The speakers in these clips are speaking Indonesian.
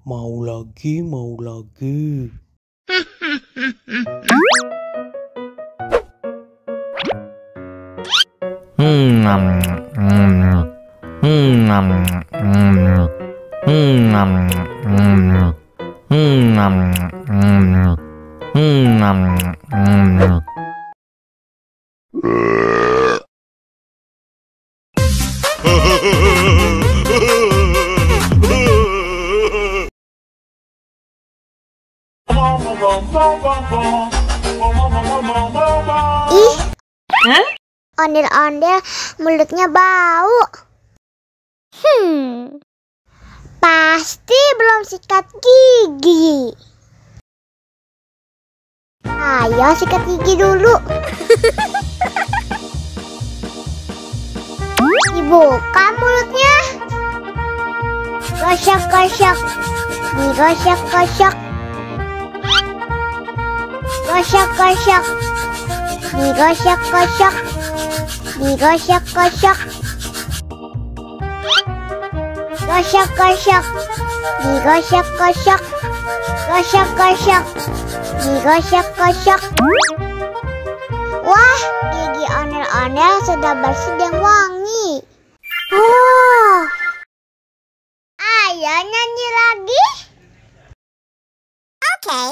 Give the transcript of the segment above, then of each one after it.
Mau lagi, mau lagi. Ih, ondel-ondel mulutnya bau. Pasti belum sikat gigi. Ayo sikat gigi dulu. Dibuka mulutnya. Gosok-gosok. Digosok-gosok. Gosok-gosok. Digosok-gosok. Digosok-gosok. Gosok-gosok. Digosok-gosok. Gosok-gosok. Digosok-gosok. Wah, gigi ondel-ondel sudah bersih dan wangi. Oh, ayo nyanyi lagi. Oke.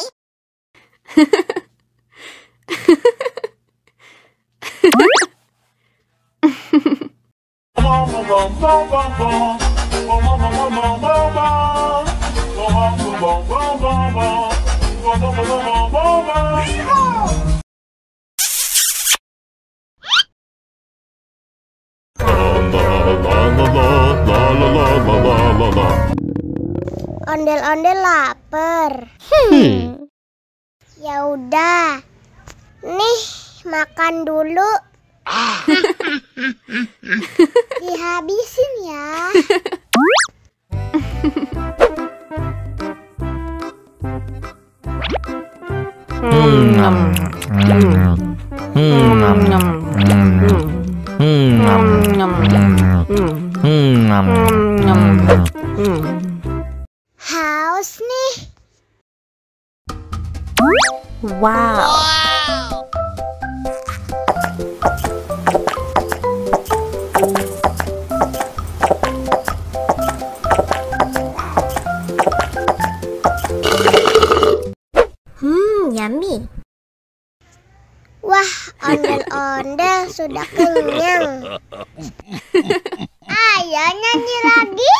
Ondel-ondel lapar. Ya udah. Nih, makan dulu. Dihabisin ya. Haus nih. Wow. Yummy. Wah, ondel-ondel sudah kenyang. Ayo nyanyi lagi.